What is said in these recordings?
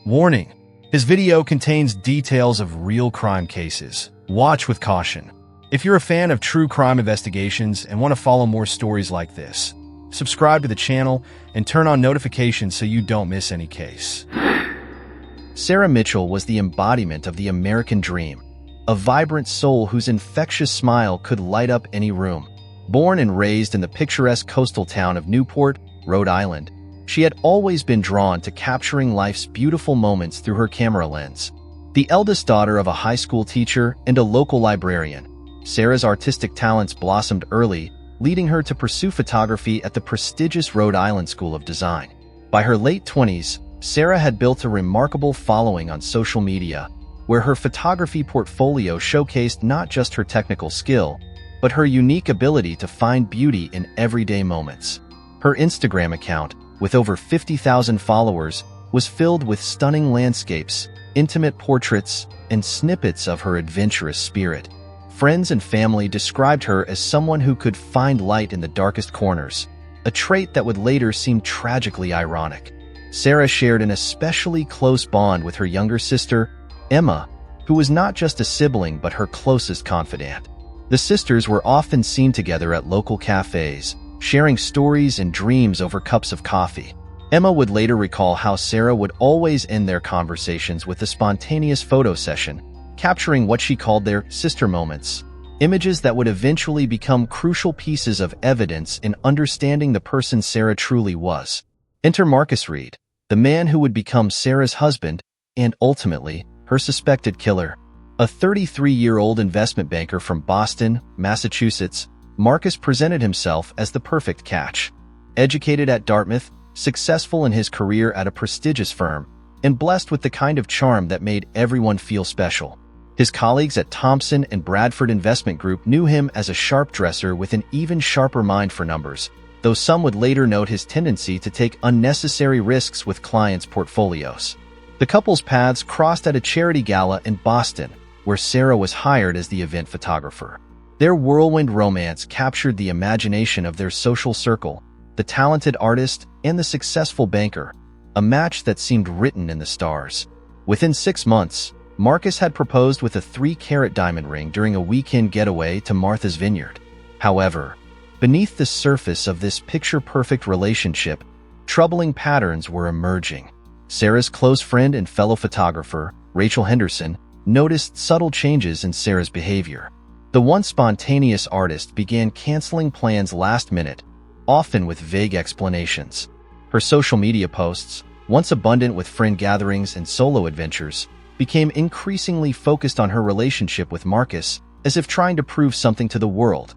Warning: his video contains details of real crime cases. Watch with caution. If you're a fan of true crime investigations and want to follow more stories like this, subscribe to the channel and turn on notifications so you don't miss any case. Sarah Mitchell was the embodiment of the American dream, a vibrant soul whose infectious smile could light up any room. Born and raised in the picturesque coastal town of Newport, Rhode Island, she had always been drawn to capturing life's beautiful moments through her camera lens. The eldest daughter of a high school teacher and a local librarian, Sarah's artistic talents blossomed early, leading her to pursue photography at the prestigious Rhode Island School of Design. By her late 20s, Sarah had built a remarkable following on social media, where her photography portfolio showcased not just her technical skill, but her unique ability to find beauty in everyday moments. Her Instagram account, with over 50,000 followers, was filled with stunning landscapes, intimate portraits, and snippets of her adventurous spirit. Friends and family described her as someone who could find light in the darkest corners, a trait that would later seem tragically ironic. Sarah shared an especially close bond with her younger sister, Emma, who was not just a sibling but her closest confidant. The sisters were often seen together at local cafes, sharing stories and dreams over cups of coffee. Emma would later recall how Sarah would always end their conversations with a spontaneous photo session, capturing what she called their sister moments, images that would eventually become crucial pieces of evidence in understanding the person Sarah truly was. Enter Marcus Reed, the man who would become Sarah's husband and, ultimately, her suspected killer. A 33-year-old investment banker from Boston, Massachusetts, Marcus presented himself as the perfect catch. Educated at Dartmouth, successful in his career at a prestigious firm, and blessed with the kind of charm that made everyone feel special. His colleagues at Thompson and Bradford Investment Group knew him as a sharp dresser with an even sharper mind for numbers, though some would later note his tendency to take unnecessary risks with clients' portfolios. The couple's paths crossed at a charity gala in Boston, where Sarah was hired as the event photographer. Their whirlwind romance captured the imagination of their social circle, the talented artist and the successful banker, a match that seemed written in the stars. Within 6 months, Marcus had proposed with a 3-carat diamond ring during a weekend getaway to Martha's Vineyard. However, beneath the surface of this picture-perfect relationship, troubling patterns were emerging. Sarah's close friend and fellow photographer, Rachel Henderson, noticed subtle changes in Sarah's behavior. The once spontaneous artist began canceling plans last minute, often with vague explanations. Her social media posts, once abundant with friend gatherings and solo adventures, became increasingly focused on her relationship with Marcus, as if trying to prove something to the world,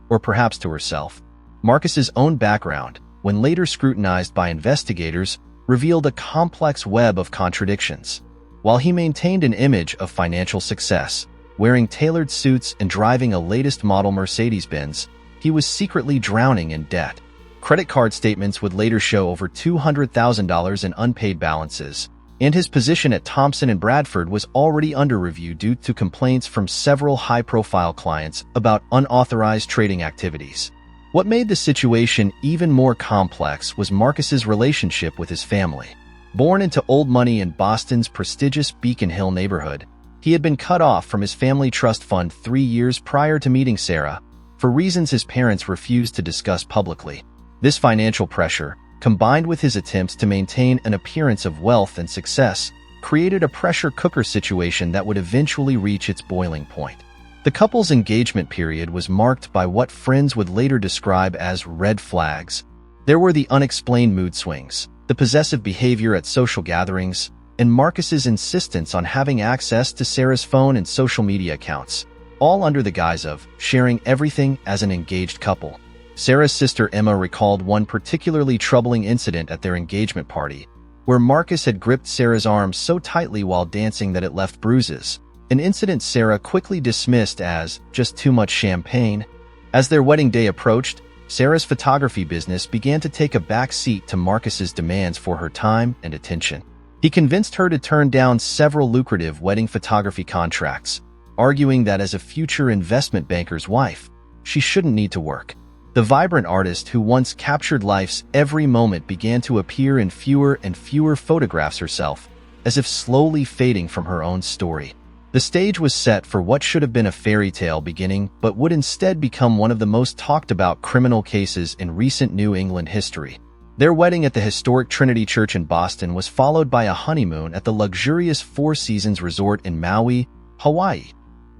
or perhaps to herself. Marcus's own background, when later scrutinized by investigators, revealed a complex web of contradictions. While he maintained an image of financial success, wearing tailored suits and driving a latest model Mercedes-Benz, he was secretly drowning in debt. Credit card statements would later show over $200,000 in unpaid balances, and his position at Thompson and Bradford was already under review due to complaints from several high-profile clients about unauthorized trading activities. What made the situation even more complex was Marcus's relationship with his family. Born into old money in Boston's prestigious Beacon Hill neighborhood, he had been cut off from his family trust fund 3 years prior to meeting Sarah, for reasons his parents refused to discuss publicly. This financial pressure, combined with his attempts to maintain an appearance of wealth and success, created a pressure cooker situation that would eventually reach its boiling point. The couple's engagement period was marked by what friends would later describe as red flags. There were the unexplained mood swings, the possessive behavior at social gatherings, and Marcus's insistence on having access to Sarah's phone and social media accounts, all under the guise of sharing everything as an engaged couple. Sarah's sister Emma recalled one particularly troubling incident at their engagement party, where Marcus had gripped Sarah's arm so tightly while dancing that it left bruises, an incident Sarah quickly dismissed as just too much champagne. As their wedding day approached, Sarah's photography business began to take a back seat to Marcus's demands for her time and attention. He convinced her to turn down several lucrative wedding photography contracts, arguing that as a future investment banker's wife, she shouldn't need to work. The vibrant artist who once captured life's every moment began to appear in fewer and fewer photographs herself, as if slowly fading from her own story. The stage was set for what should have been a fairy tale beginning, but would instead become one of the most talked about criminal cases in recent New England history. Their wedding at the historic Trinity Church in Boston was followed by a honeymoon at the luxurious Four Seasons Resort in Maui, Hawaii,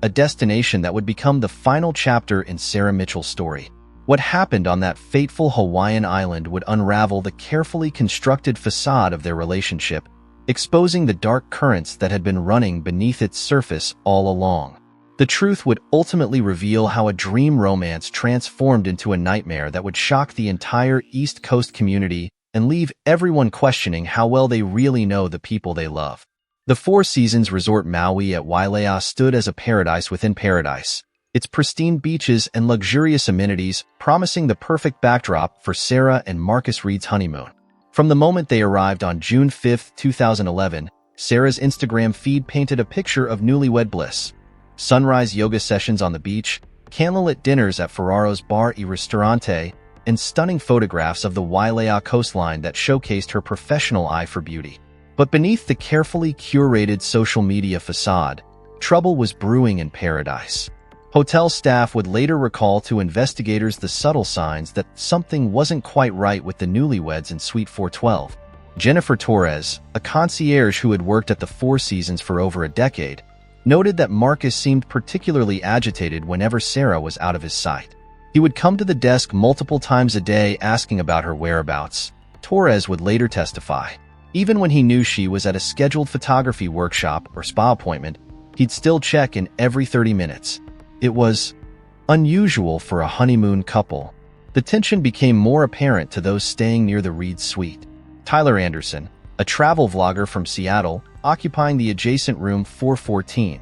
a destination that would become the final chapter in Sarah Mitchell's story. What happened on that fateful Hawaiian island would unravel the carefully constructed facade of their relationship, exposing the dark currents that had been running beneath its surface all along. The truth would ultimately reveal how a dream romance transformed into a nightmare that would shock the entire East Coast community and leave everyone questioning how well they really know the people they love. The Four Seasons Resort Maui at Wailea stood as a paradise within paradise, its pristine beaches and luxurious amenities promising the perfect backdrop for Sarah and Marcus Reed's honeymoon. From the moment they arrived on June 5, 2011, Sarah's Instagram feed painted a picture of newlywed bliss. Sunrise yoga sessions on the beach, candlelit dinners at Ferraro's Bar e Ristorante, and stunning photographs of the Wailea coastline that showcased her professional eye for beauty. But beneath the carefully curated social media facade, trouble was brewing in paradise. Hotel staff would later recall to investigators the subtle signs that something wasn't quite right with the newlyweds in Suite 412. Jennifer Torres, a concierge who had worked at the Four Seasons for over a decade, noted that Marcus seemed particularly agitated whenever Sarah was out of his sight. He would come to the desk multiple times a day asking about her whereabouts. Torres would later testify. Even when he knew she was at a scheduled photography workshop or spa appointment, he'd still check in every 30 minutes. It was unusual for a honeymoon couple. The tension became more apparent to those staying near the Reed suite. Tyler Anderson, a travel vlogger from Seattle, occupying the adjacent room 414,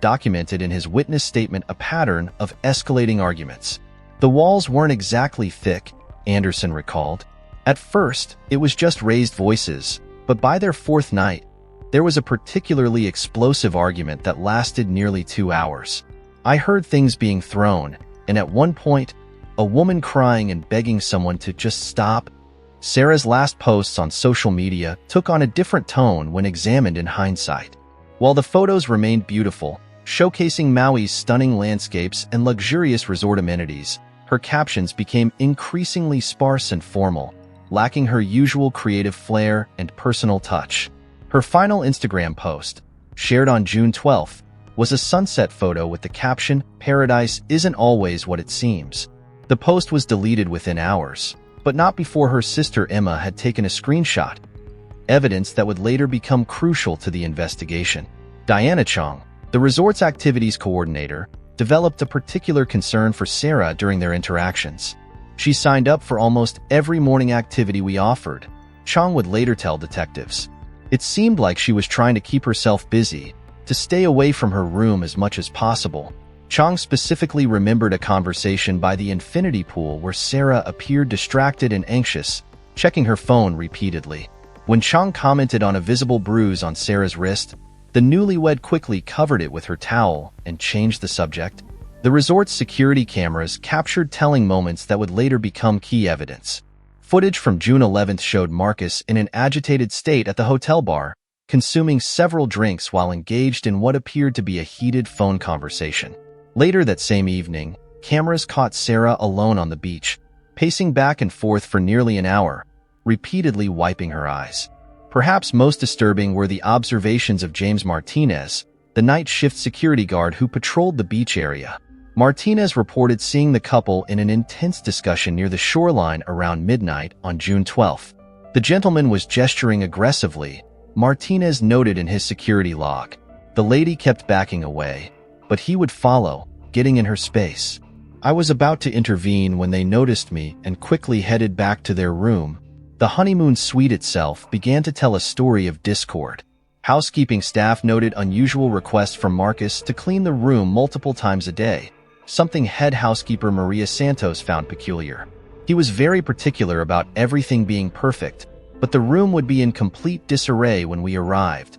documented in his witness statement a pattern of escalating arguments. The walls weren't exactly thick, Anderson recalled. At first, it was just raised voices, but by their fourth night, there was a particularly explosive argument that lasted nearly 2 hours. I heard things being thrown, and at one point, a woman crying and begging someone to just stop. Sarah's last posts on social media took on a different tone when examined in hindsight. While the photos remained beautiful, showcasing Maui's stunning landscapes and luxurious resort amenities, her captions became increasingly sparse and formal, lacking her usual creative flair and personal touch. Her final Instagram post, shared on June 12th, was a sunset photo with the caption, "Paradise isn't always what it seems." The post was deleted within hours, but not before her sister Emma had taken a screenshot, evidence that would later become crucial to the investigation. Diana Chong, the resort's activities coordinator, developed a particular concern for Sarah during their interactions. She signed up for almost every morning activity we offered, Chong would later tell detectives. It seemed like she was trying to keep herself busy, to stay away from her room as much as possible. Chong specifically remembered a conversation by the infinity pool where Sarah appeared distracted and anxious, checking her phone repeatedly. When Chong commented on a visible bruise on Sarah's wrist, the newlywed quickly covered it with her towel and changed the subject. The resort's security cameras captured telling moments that would later become key evidence. Footage from June 11th showed Marcus in an agitated state at the hotel bar, consuming several drinks while engaged in what appeared to be a heated phone conversation. Later that same evening, cameras caught Sarah alone on the beach, pacing back and forth for nearly an hour, repeatedly wiping her eyes. Perhaps most disturbing were the observations of James Martinez, the night shift security guard who patrolled the beach area. Martinez reported seeing the couple in an intense discussion near the shoreline around midnight on June 12th. The gentleman was gesturing aggressively, Martinez noted in his security log. The lady kept backing away, but he would follow, getting in her space. I was about to intervene when they noticed me and quickly headed back to their room. The honeymoon suite itself began to tell a story of discord. Housekeeping staff noted unusual requests from Marcus to clean the room multiple times a day, something head housekeeper Maria Santos found peculiar. He was very particular about everything being perfect, but the room would be in complete disarray when we arrived.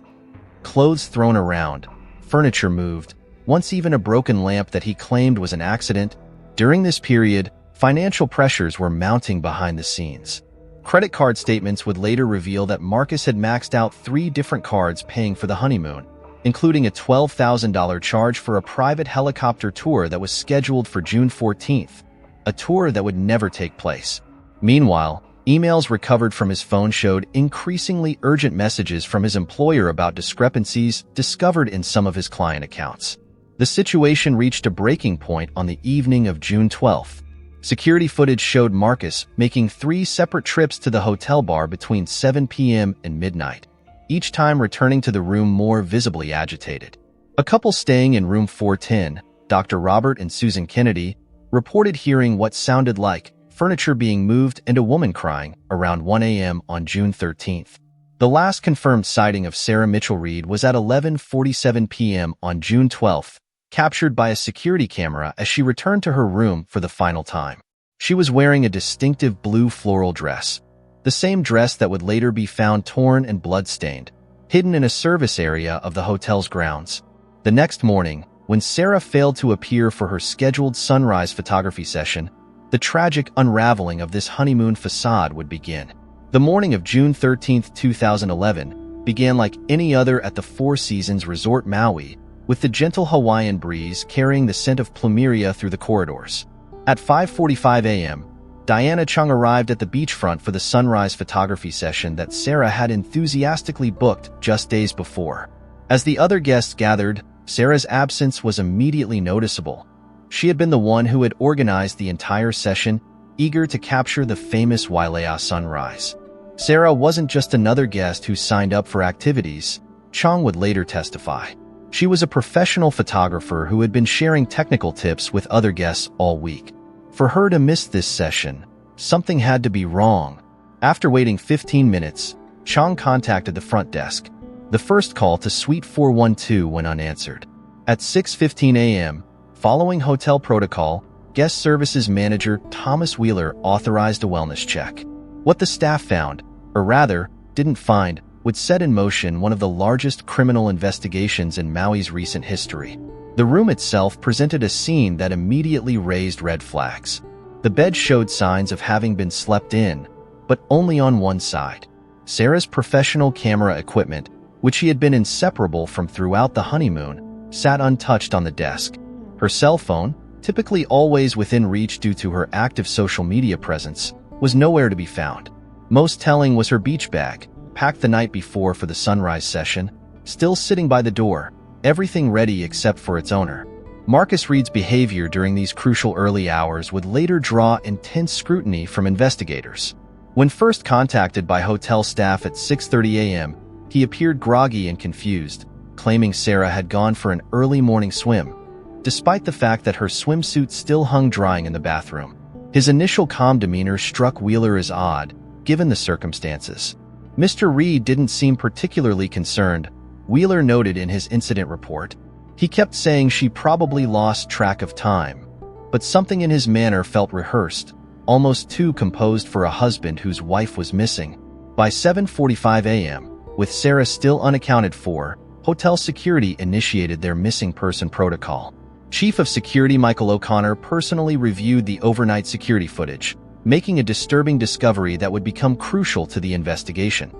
Clothes thrown around, furniture moved, once even a broken lamp that he claimed was an accident. During this period, financial pressures were mounting behind the scenes. Credit card statements would later reveal that Marcus had maxed out 3 different cards paying for the honeymoon, including a $12,000 charge for a private helicopter tour that was scheduled for June 14th, a tour that would never take place. Meanwhile, emails recovered from his phone showed increasingly urgent messages from his employer about discrepancies discovered in some of his client accounts. The situation reached a breaking point on the evening of June 12th. Security footage showed Marcus making 3 separate trips to the hotel bar between 7 p.m. and midnight, each time returning to the room more visibly agitated. A couple staying in room 410, Dr. Robert and Susan Kennedy, reported hearing what sounded like furniture being moved and a woman crying around 1 a.m. on June 13th. The last confirmed sighting of Sarah Mitchell Reed was at 11:47 p.m. on June 12th, captured by a security camera as she returned to her room for the final time. She was wearing a distinctive blue floral dress, the same dress that would later be found torn and blood-stained, hidden in a service area of the hotel's grounds. The next morning, when Sarah failed to appear for her scheduled sunrise photography session, the tragic unraveling of this honeymoon facade would begin. The morning of June 13, 2011, began like any other at the Four Seasons Resort Maui, with the gentle Hawaiian breeze carrying the scent of plumeria through the corridors. At 5:45 a.m., Diana Chung arrived at the beachfront for the sunrise photography session that Sarah had enthusiastically booked just days before. As the other guests gathered, Sarah's absence was immediately noticeable. She had been the one who had organized the entire session, eager to capture the famous Wailea sunrise. Sarah wasn't just another guest who signed up for activities, Chung would later testify. She was a professional photographer who had been sharing technical tips with other guests all week. For her to miss this session, something had to be wrong. After waiting 15 minutes, Chung contacted the front desk. The first call to Suite 412 went unanswered. At 6:15 a.m., following hotel protocol, guest services manager Thomas Wheeler authorized a wellness check. What the staff found, or rather, didn't find, would set in motion one of the largest criminal investigations in Maui's recent history. The room itself presented a scene that immediately raised red flags. The bed showed signs of having been slept in, but only on one side. Sarah's professional camera equipment, which she had been inseparable from throughout the honeymoon, sat untouched on the desk. Her cell phone, typically always within reach due to her active social media presence, was nowhere to be found. Most telling was her beach bag, packed the night before for the sunrise session, still sitting by the door, everything ready except for its owner. Marcus Reed's behavior during these crucial early hours would later draw intense scrutiny from investigators. When first contacted by hotel staff at 6:30 a.m., he appeared groggy and confused, claiming Sarah had gone for an early morning swim, despite the fact that her swimsuit still hung drying in the bathroom. His initial calm demeanor struck Wheeler as odd, given the circumstances. Mr. Reed didn't seem particularly concerned, Wheeler noted in his incident report. He kept saying she probably lost track of time, but something in his manner felt rehearsed, almost too composed for a husband whose wife was missing. By 7:45 a.m., with Sarah still unaccounted for, hotel security initiated their missing person protocol. Chief of Security Michael O'Connor personally reviewed the overnight security footage, making a disturbing discovery that would become crucial to the investigation.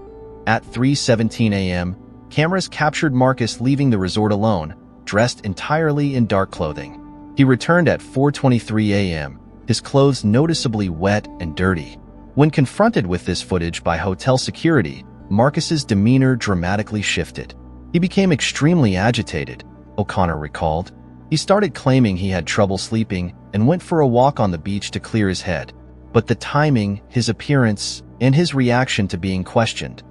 At 3:17 a.m., cameras captured Marcus leaving the resort alone, dressed entirely in dark clothing. He returned at 4:23 a.m., his clothes noticeably wet and dirty. When confronted with this footage by hotel security, Marcus's demeanor dramatically shifted. He became extremely agitated, O'Connor recalled. He started claiming he had trouble sleeping and went for a walk on the beach to clear his head. But the timing, his appearance, and his reaction to being questioned,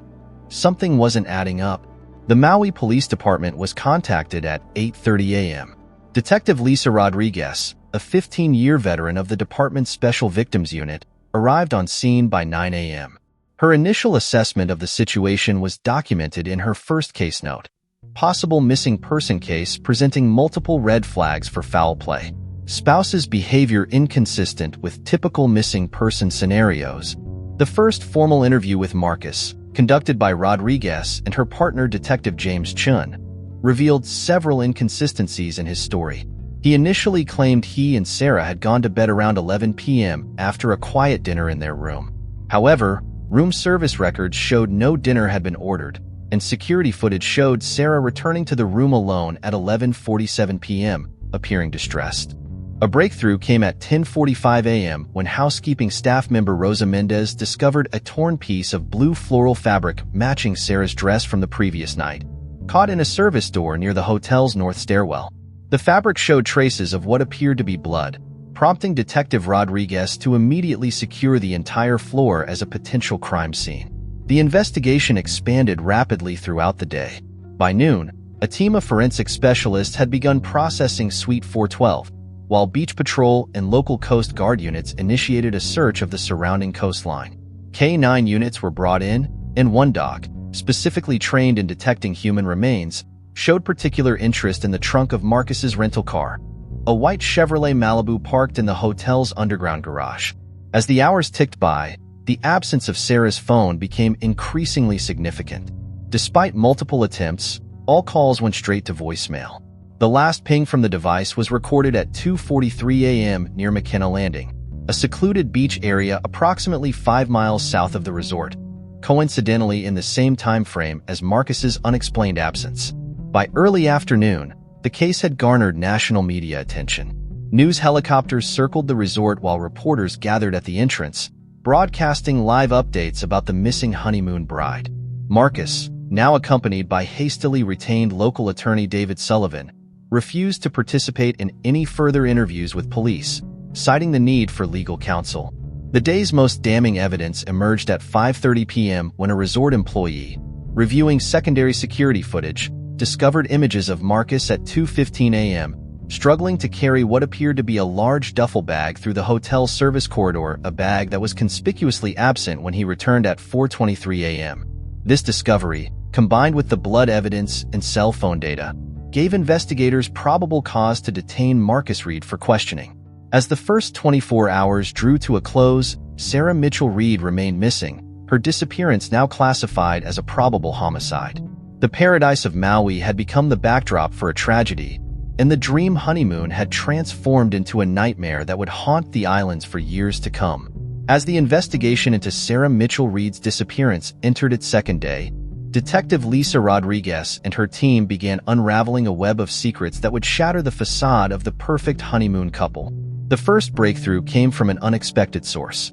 something wasn't adding up. The Maui Police Department was contacted at 8:30 a.m. Detective Lisa Rodriguez, a 15-year veteran of the department's Special Victims Unit, arrived on scene by 9 a.m. Her initial assessment of the situation was documented in her first case note. Possible missing person case presenting multiple red flags for foul play. Spouse's behavior inconsistent with typical missing person scenarios. The first formal interview with Marcus, conducted by Rodriguez and her partner Detective James Chun, revealed several inconsistencies in his story. He initially claimed he and Sarah had gone to bed around 11 p.m. after a quiet dinner in their room. However, Room service records showed no dinner had been ordered, and security footage showed Sarah returning to the room alone at 11:47 p.m., appearing distressed. A breakthrough came at 10:45 a.m. when housekeeping staff member Rosa Mendez discovered a torn piece of blue floral fabric matching Sarah's dress from the previous night, caught in a service door near the hotel's north stairwell. The fabric showed traces of what appeared to be blood, prompting Detective Rodriguez to immediately secure the entire floor as a potential crime scene. The investigation expanded rapidly throughout the day. By noon, a team of forensic specialists had begun processing Suite 412, while Beach Patrol and local Coast Guard units initiated a search of the surrounding coastline. K-9 units were brought in, and one dog, specifically trained in detecting human remains, showed particular interest in the trunk of Marcus's rental car, a white Chevrolet Malibu parked in the hotel's underground garage. As the hours ticked by, the absence of Sarah's phone became increasingly significant. Despite multiple attempts, all calls went straight to voicemail. The last ping from the device was recorded at 2:43 a.m. near McKenna Landing, a secluded beach area approximately 5 miles south of the resort, coincidentally in the same time frame as Marcus's unexplained absence. By early afternoon, the case had garnered national media attention. News helicopters circled the resort while reporters gathered at the entrance, broadcasting live updates about the missing honeymoon bride. Marcus, now accompanied by hastily retained local attorney David Sullivan, refused to participate in any further interviews with police, citing the need for legal counsel. The day's most damning evidence emerged at 5:30 p.m. when a resort employee, reviewing secondary security footage, discovered images of Marcus at 2:15 a.m., struggling to carry what appeared to be a large duffel bag through the hotel service corridor, a bag that was conspicuously absent when he returned at 4:23 a.m. This discovery, combined with the blood evidence and cell phone data, gave investigators probable cause to detain Marcus Reed for questioning. As the first 24 hours drew to a close, Sarah Mitchell Reed remained missing, her disappearance now classified as a probable homicide. The paradise of Maui had become the backdrop for a tragedy, and the dream honeymoon had transformed into a nightmare that would haunt the islands for years to come. As the investigation into Sarah Mitchell Reed's disappearance entered its second day, Detective Lisa Rodriguez and her team began unraveling a web of secrets that would shatter the facade of the perfect honeymoon couple. The first breakthrough came from an unexpected source.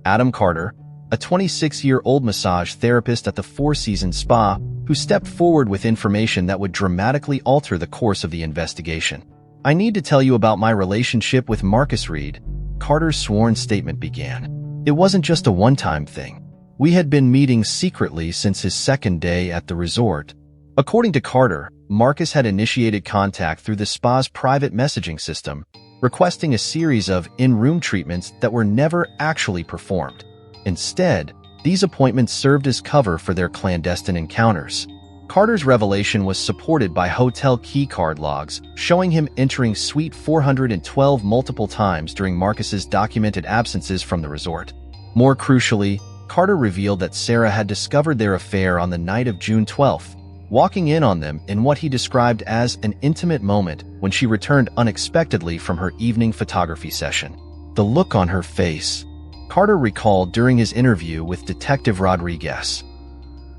Adam Carter, a 26-year-old massage therapist at the Four Seasons Spa, who stepped forward with information that would dramatically alter the course of the investigation. "I need to tell you about my relationship with Marcus Reed," Carter's sworn statement began. "It wasn't just a one-time thing. We had been meeting secretly since his second day at the resort." According to Carter, Marcus had initiated contact through the spa's private messaging system, requesting a series of in-room treatments that were never actually performed. Instead, these appointments served as cover for their clandestine encounters. Carter's revelation was supported by hotel keycard logs, showing him entering Suite 412 multiple times during Marcus's documented absences from the resort. More crucially, Carter revealed that Sarah had discovered their affair on the night of June 12th, walking in on them in what he described as an intimate moment when she returned unexpectedly from her evening photography session. The look on her face, Carter recalled during his interview with Detective Rodriguez.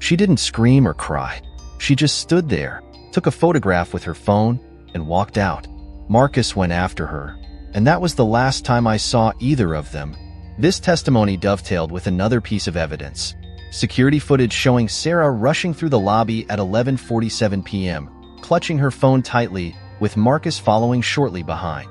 She didn't scream or cry. She just stood there, took a photograph with her phone, and walked out. Marcus went after her, and that was the last time I saw either of them. This testimony dovetailed with another piece of evidence. Security footage showing Sarah rushing through the lobby at 11:47 p.m., clutching her phone tightly, with Marcus following shortly behind.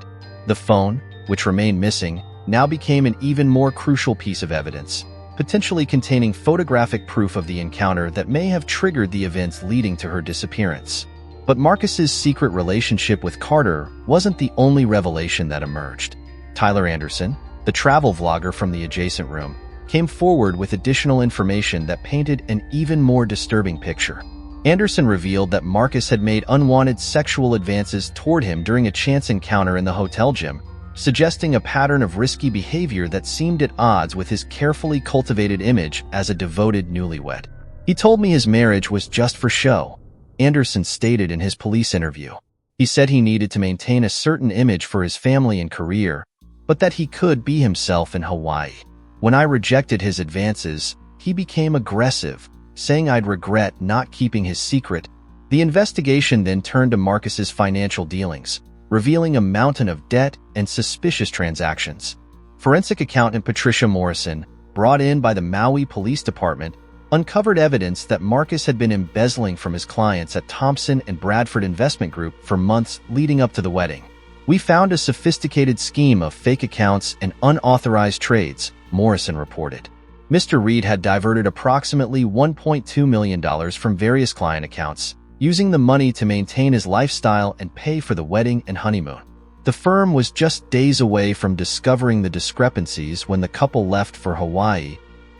The phone, which remained missing, now became an even more crucial piece of evidence, potentially containing photographic proof of the encounter that may have triggered the events leading to her disappearance. But Marcus's secret relationship with Carter wasn't the only revelation that emerged. Tyler Anderson, the travel vlogger from the adjacent room, came forward with additional information that painted an even more disturbing picture. Anderson revealed that Marcus had made unwanted sexual advances toward him during a chance encounter in the hotel gym, suggesting a pattern of risky behavior that seemed at odds with his carefully cultivated image as a devoted newlywed. "He told me his marriage was just for show," Anderson stated in his police interview. He said he needed to maintain a certain image for his family and career, but that he could be himself in Hawaii. "When I rejected his advances, he became aggressive, saying I'd regret not keeping his secret. The investigation then turned to Marcus's financial dealings, revealing a mountain of debt and suspicious transactions. Forensic accountant Patricia Morrison, brought in by the Maui Police Department, uncovered evidence that Marcus had been embezzling from his clients at Thompson and Bradford Investment Group for months leading up to the wedding. We found a sophisticated scheme of fake accounts and unauthorized trades, Morrison reported. Mr. Reed had diverted approximately $1.2 million from various client accounts, using the money to maintain his lifestyle and pay for the wedding and honeymoon. The firm was just days away from discovering the discrepancies when the couple left for Hawaii.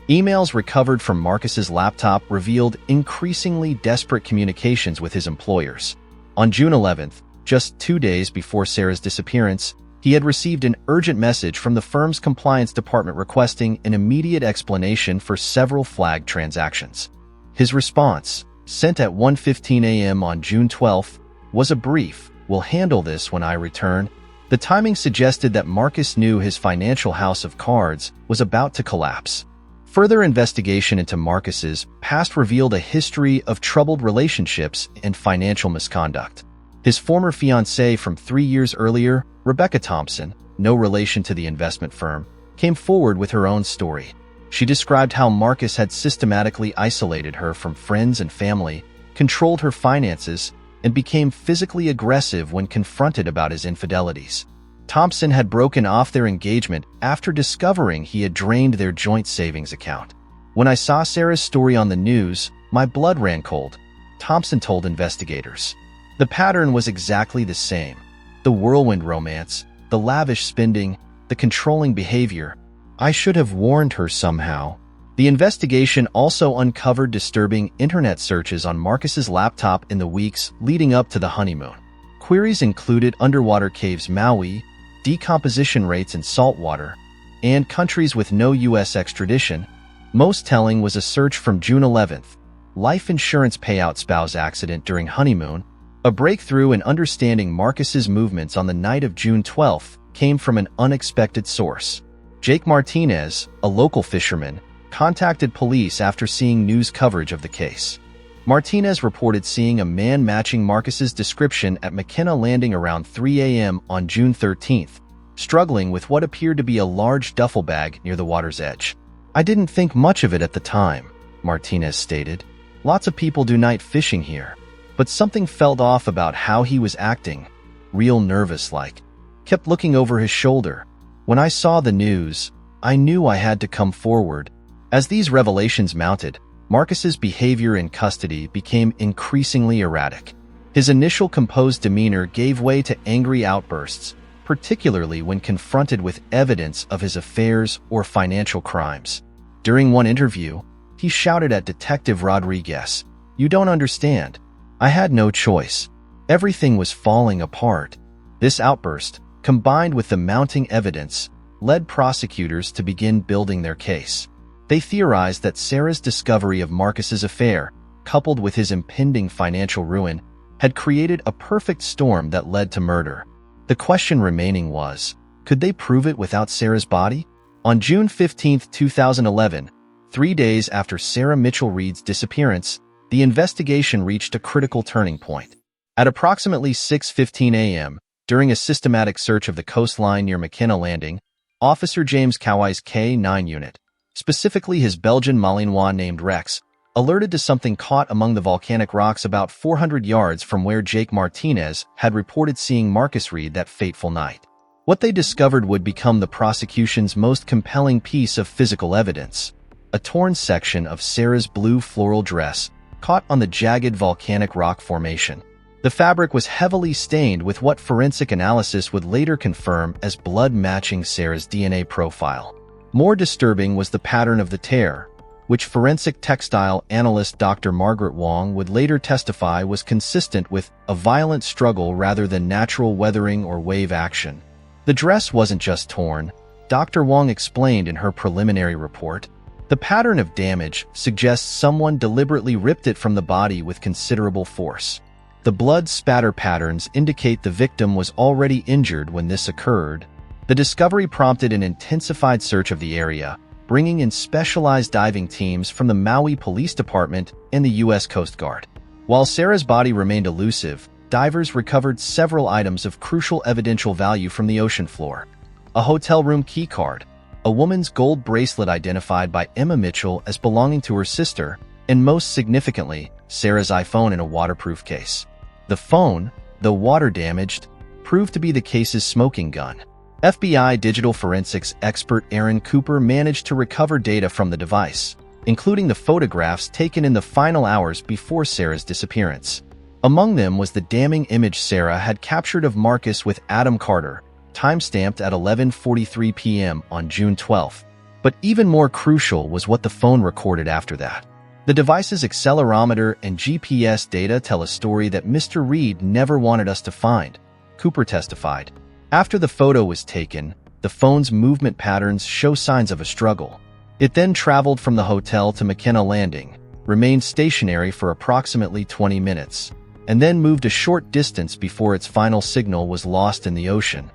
Emails recovered from Marcus's laptop revealed increasingly desperate communications with his employers. On June 11th, just 2 days before Sarah's disappearance, he had received an urgent message from the firm's compliance department requesting an immediate explanation for several flagged transactions. His response, sent at 1:15 a.m. on June 12th, was a brief, "We'll handle this when I return." The timing suggested that Marcus knew his financial house of cards was about to collapse. Further investigation into Marcus's past revealed a history of troubled relationships and financial misconduct. His former fiancée from 3 years earlier, Rebecca Thompson, no relation to the investment firm, came forward with her own story. She described how Marcus had systematically isolated her from friends and family, controlled her finances, and became physically aggressive when confronted about his infidelities. Thompson had broken off their engagement after discovering he had drained their joint savings account. "When I saw Sarah's story on the news, my blood ran cold," Thompson told investigators. The pattern was exactly the same. The whirlwind romance, the lavish spending, the controlling behavior. I should have warned her somehow. The investigation also uncovered disturbing internet searches on Marcus's laptop in the weeks leading up to the honeymoon. Queries included underwater caves Maui, decomposition rates in saltwater, and countries with no U.S. extradition. Most telling was a search from June 11th, life insurance payout spouse accident during honeymoon. A breakthrough in understanding Marcus's movements on the night of June 12th came from an unexpected source. Jake Martinez, a local fisherman, contacted police after seeing news coverage of the case. Martinez reported seeing a man matching Marcus's description at McKenna Landing around 3 a.m. on June 13th, struggling with what appeared to be a large duffel bag near the water's edge. "I didn't think much of it at the time," Martinez stated. "Lots of people do night fishing here. But something felt off about how he was acting, real nervous-like. Kept looking over his shoulder. When I saw the news, I knew I had to come forward." As these revelations mounted, Marcus's behavior in custody became increasingly erratic. His initial composed demeanor gave way to angry outbursts, particularly when confronted with evidence of his affairs or financial crimes. During one interview, he shouted at Detective Rodriguez, "You don't understand. I had no choice. Everything was falling apart." This outburst, combined with the mounting evidence, led prosecutors to begin building their case. They theorized that Sarah's discovery of Marcus's affair, coupled with his impending financial ruin, had created a perfect storm that led to murder. The question remaining was, could they prove it without Sarah's body? On June 15, 2011, 3 days after Sarah Mitchell Reed's disappearance, the investigation reached a critical turning point. At approximately 6:15 a.m., during a systematic search of the coastline near McKenna Landing, Officer James Cowie's K-9 unit, specifically his Belgian Malinois named Rex, alerted to something caught among the volcanic rocks about 400 yards from where Jake Martinez had reported seeing Marcus Reed that fateful night. What they discovered would become the prosecution's most compelling piece of physical evidence: a torn section of Sarah's blue floral dress caught on the jagged volcanic rock formation. The fabric was heavily stained with what forensic analysis would later confirm as blood matching Sarah's DNA profile. More disturbing was the pattern of the tear, which forensic textile analyst Dr. Margaret Wong would later testify was consistent with a violent struggle rather than natural weathering or wave action. The dress wasn't just torn, Dr. Wong explained in her preliminary report. The pattern of damage suggests someone deliberately ripped it from the body with considerable force. The blood spatter patterns indicate the victim was already injured when this occurred. The discovery prompted an intensified search of the area, bringing in specialized diving teams from the Maui Police Department and the U.S. Coast Guard. While Sarah's body remained elusive, divers recovered several items of crucial evidential value from the ocean floor. A hotel room keycard, a woman's gold bracelet identified by Emma Mitchell as belonging to her sister, and most significantly, Sarah's iPhone in a waterproof case. The phone, though water-damaged, proved to be the case's smoking gun. FBI digital forensics expert Aaron Cooper managed to recover data from the device, including the photographs taken in the final hours before Sarah's disappearance. Among them was the damning image Sarah had captured of Marcus with Adam Carter, timestamped at 11:43 p.m. on June 12. But even more crucial was what the phone recorded after that. The device's accelerometer and GPS data tell a story that Mr. Reed never wanted us to find, Cooper testified. After the photo was taken, the phone's movement patterns show signs of a struggle. It then traveled from the hotel to McKenna Landing, remained stationary for approximately 20 minutes, and then moved a short distance before its final signal was lost in the ocean.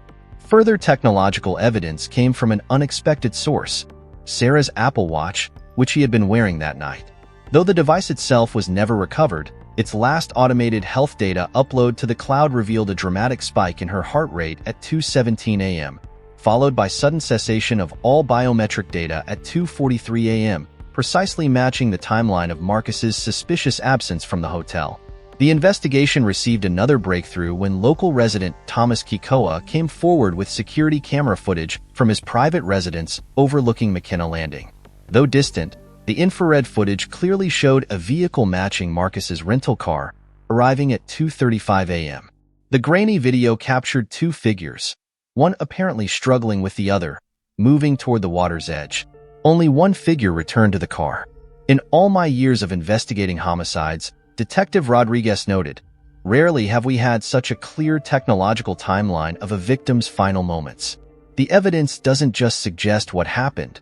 Further technological evidence came from an unexpected source, Sarah's Apple Watch, which he had been wearing that night. Though the device itself was never recovered, its last automated health data upload to the cloud revealed a dramatic spike in her heart rate at 2:17 a.m., followed by sudden cessation of all biometric data at 2:43 a.m., precisely matching the timeline of Marcus's suspicious absence from the hotel. The investigation received another breakthrough when local resident Thomas Kikoa came forward with security camera footage from his private residence overlooking McKenna Landing. Though distant, the infrared footage clearly showed a vehicle matching Marcus's rental car, arriving at 2:35 a.m. The grainy video captured two figures, one apparently struggling with the other, moving toward the water's edge. Only one figure returned to the car. In all my years of investigating homicides, Detective Rodriguez noted, rarely have we had such a clear technological timeline of a victim's final moments. The evidence doesn't just suggest what happened,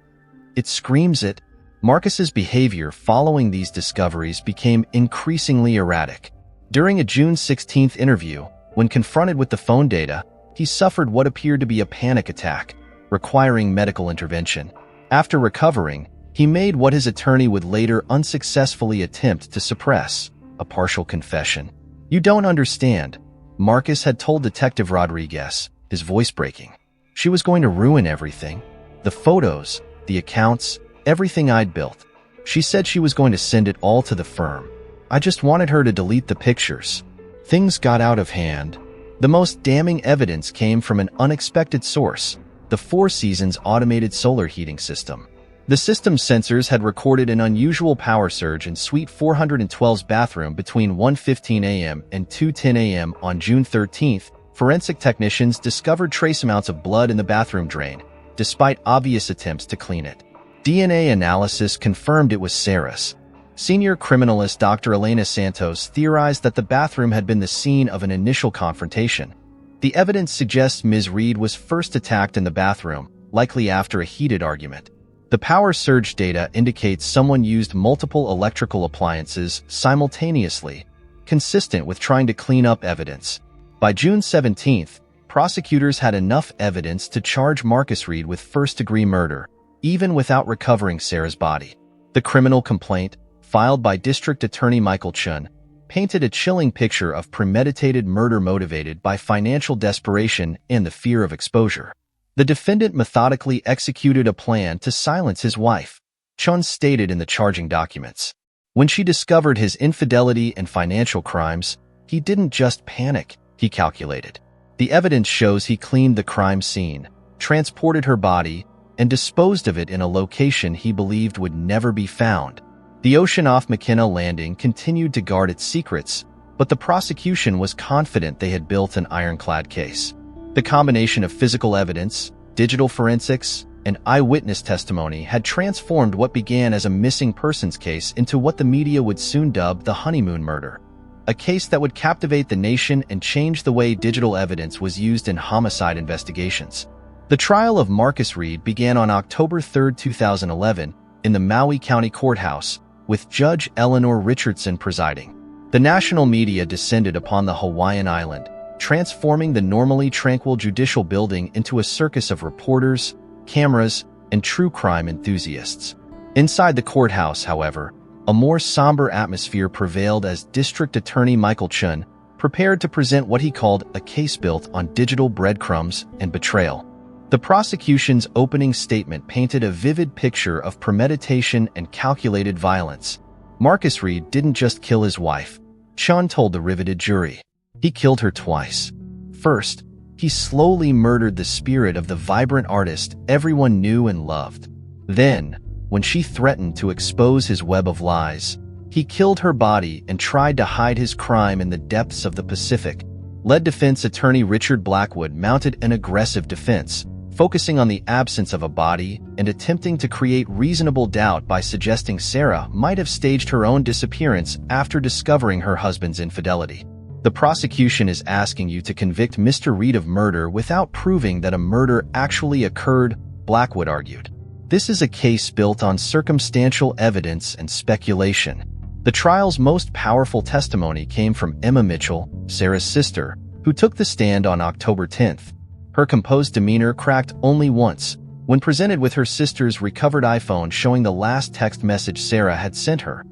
it screams it. Marcus's behavior following these discoveries became increasingly erratic. During a June 16 interview, when confronted with the phone data, he suffered what appeared to be a panic attack, requiring medical intervention. After recovering, he made what his attorney would later unsuccessfully attempt to suppress, a partial confession. "You don't understand," Marcus had told Detective Rodriguez, his voice breaking. "She was going to ruin everything. The photos, the accounts, everything I'd built. She said she was going to send it all to the firm. I just wanted her to delete the pictures. Things got out of hand." The most damning evidence came from an unexpected source, the Four Seasons automated solar heating system. The system's sensors had recorded an unusual power surge in Suite 412's bathroom between 1:15 a.m. and 2:10 a.m. on June 13. Forensic technicians discovered trace amounts of blood in the bathroom drain, despite obvious attempts to clean it. DNA analysis confirmed it was Sarah's. Senior criminalist Dr. Elena Santos theorized that the bathroom had been the scene of an initial confrontation. The evidence suggests Ms. Reed was first attacked in the bathroom, likely after a heated argument. The power surge data indicates someone used multiple electrical appliances simultaneously, consistent with trying to clean up evidence. By June 17, prosecutors had enough evidence to charge Marcus Reed with first-degree murder, even without recovering Sarah's body. The criminal complaint, filed by District Attorney Michael Chun, painted a chilling picture of premeditated murder motivated by financial desperation and the fear of exposure. The defendant methodically executed a plan to silence his wife, Chun stated in the charging documents. When she discovered his infidelity and financial crimes, he didn't just panic, he calculated. The evidence shows he cleaned the crime scene, transported her body, and disposed of it in a location he believed would never be found. The ocean off McKenna Landing continued to guard its secrets, but the prosecution was confident they had built an ironclad case. The combination of physical evidence, digital forensics, and eyewitness testimony had transformed what began as a missing persons case into what the media would soon dub the honeymoon murder, a case that would captivate the nation and change the way digital evidence was used in homicide investigations. The trial of Marcus Reed began on October 3, 2011, in the Maui County Courthouse, with Judge Eleanor Richardson presiding. The national media descended upon the Hawaiian island, transforming the normally tranquil judicial building into a circus of reporters, cameras, and true crime enthusiasts. Inside the courthouse, however, a more somber atmosphere prevailed as District Attorney Michael Chun prepared to present what he called a case built on digital breadcrumbs and betrayal. The prosecution's opening statement painted a vivid picture of premeditation and calculated violence. Marcus Reed didn't just kill his wife, Chun told the riveted jury. He killed her twice. First, he slowly murdered the spirit of the vibrant artist everyone knew and loved. Then, when she threatened to expose his web of lies, he killed her body and tried to hide his crime in the depths of the Pacific. Lead defense attorney Richard Blackwood mounted an aggressive defense, focusing on the absence of a body and attempting to create reasonable doubt by suggesting Sarah might have staged her own disappearance after discovering her husband's infidelity. The prosecution is asking you to convict Mr. Reed of murder without proving that a murder actually occurred, Blackwood argued. This is a case built on circumstantial evidence and speculation. The trial's most powerful testimony came from Emma Mitchell, Sarah's sister, who took the stand on October 10th. Her composed demeanor cracked only once, when presented with her sister's recovered iPhone showing the last text message Sarah had sent her.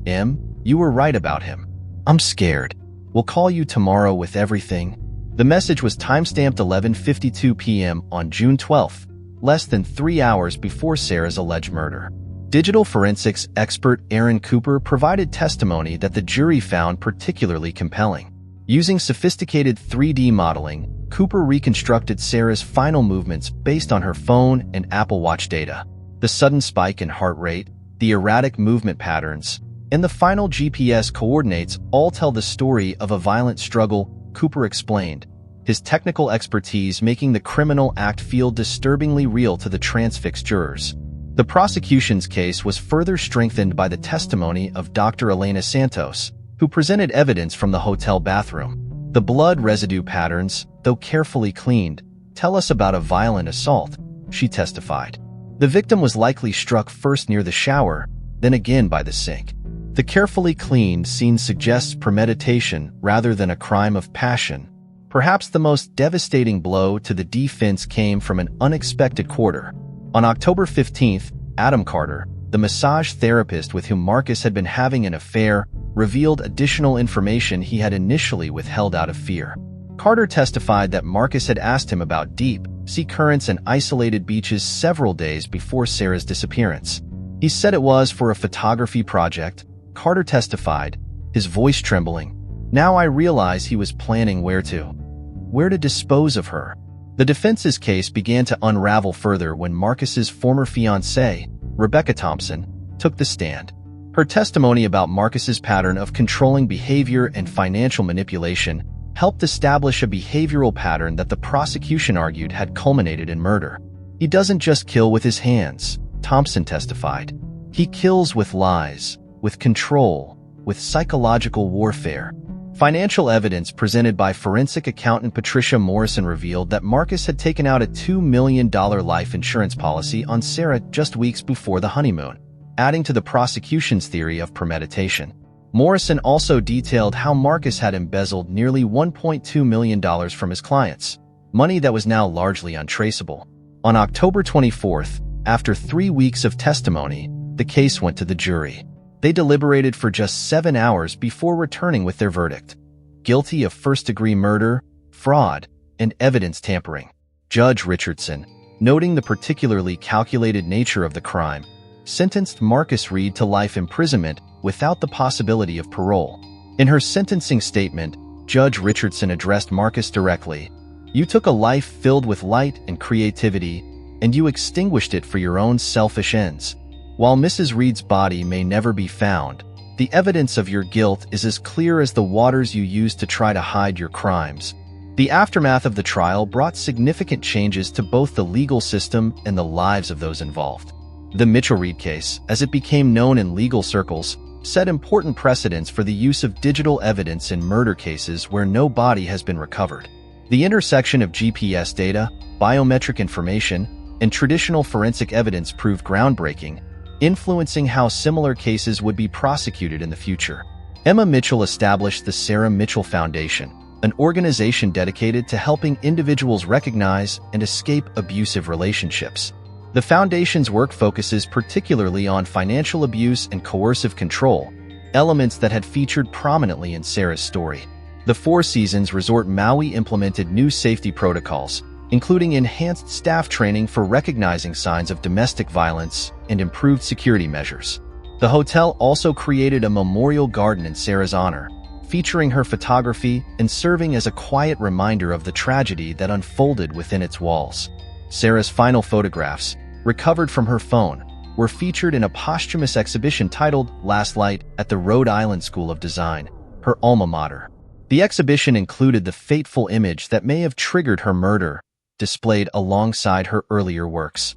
"Em, you were right about him. I'm scared. We'll call you tomorrow with everything." The message was timestamped 11:52 p.m. on June 12th, less than 3 hours before Sarah's alleged murder. Digital forensics expert Aaron Cooper provided testimony that the jury found particularly compelling. Using sophisticated 3D modeling, Cooper reconstructed Sarah's final movements based on her phone and Apple Watch data. The sudden spike in heart rate, the erratic movement patterns, and the final GPS coordinates all tell the story of a violent struggle, Cooper explained, his technical expertise making the criminal act feel disturbingly real to the transfixed jurors. The prosecution's case was further strengthened by the testimony of Dr. Elena Santos, who presented evidence from the hotel bathroom. The blood residue patterns, though carefully cleaned, tell us about a violent assault, she testified. The victim was likely struck first near the shower, then again by the sink. The carefully cleaned scene suggests premeditation rather than a crime of passion. Perhaps the most devastating blow to the defense came from an unexpected quarter. On October 15th, Adam Carter, the massage therapist with whom Marcus had been having an affair, revealed additional information he had initially withheld out of fear. Carter testified that Marcus had asked him about deep sea currents and isolated beaches several days before Sarah's disappearance. He said it was for a photography project, Carter testified, his voice trembling. Now I realize he was planning where to dispose of her. The defense's case began to unravel further when Marcus's former fiancée, Rebecca Thompson, took the stand. Her testimony about Marcus's pattern of controlling behavior and financial manipulation helped establish a behavioral pattern that the prosecution argued had culminated in murder. He doesn't just kill with his hands, Thompson testified. He kills with lies, with control, with psychological warfare. Financial evidence presented by forensic accountant Patricia Morrison revealed that Marcus had taken out a $2 million life insurance policy on Sarah just weeks before the honeymoon, adding to the prosecution's theory of premeditation. Morrison also detailed how Marcus had embezzled nearly $1.2 million from his clients, money that was now largely untraceable. On October 24th, after 3 weeks of testimony, the case went to the jury. They deliberated for just 7 hours before returning with their verdict: guilty of first-degree murder, fraud, and evidence tampering. Judge Richardson, noting the particularly calculated nature of the crime, sentenced Marcus Reed to life imprisonment without the possibility of parole. In her sentencing statement, Judge Richardson addressed Marcus directly. "You took a life filled with light and creativity, and you extinguished it for your own selfish ends. While Mrs. Reed's body may never be found, the evidence of your guilt is as clear as the waters you used to try to hide your crimes." The aftermath of the trial brought significant changes to both the legal system and the lives of those involved. The Mitchell-Reed case, as it became known in legal circles, set important precedents for the use of digital evidence in murder cases where no body has been recovered. The intersection of GPS data, biometric information, and traditional forensic evidence proved groundbreaking, influencing how similar cases would be prosecuted in the future. Emma Mitchell established the Sarah Mitchell Foundation, an organization dedicated to helping individuals recognize and escape abusive relationships. The foundation's work focuses particularly on financial abuse and coercive control, elements that had featured prominently in Sarah's story. The Four Seasons Resort Maui implemented new safety protocols, including enhanced staff training for recognizing signs of domestic violence and improved security measures. The hotel also created a memorial garden in Sarah's honor, featuring her photography and serving as a quiet reminder of the tragedy that unfolded within its walls. Sarah's final photographs, recovered from her phone, were featured in a posthumous exhibition titled Last Light at the Rhode Island School of Design, her alma mater. The exhibition included the fateful image that may have triggered her murder, displayed alongside her earlier works.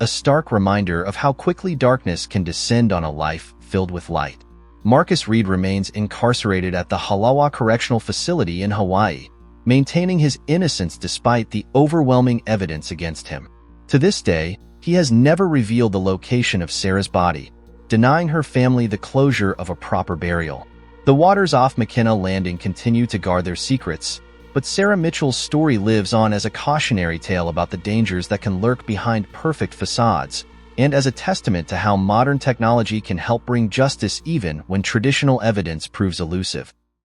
A stark reminder of how quickly darkness can descend on a life filled with light. Marcus Reed remains incarcerated at the Halawa Correctional Facility in Hawaii, maintaining his innocence despite the overwhelming evidence against him. To this day, he has never revealed the location of Sarah's body, denying her family the closure of a proper burial. The waters off McKenna Landing continue to guard their secrets, but Sarah Mitchell's story lives on as a cautionary tale about the dangers that can lurk behind perfect facades, and as a testament to how modern technology can help bring justice even when traditional evidence proves elusive.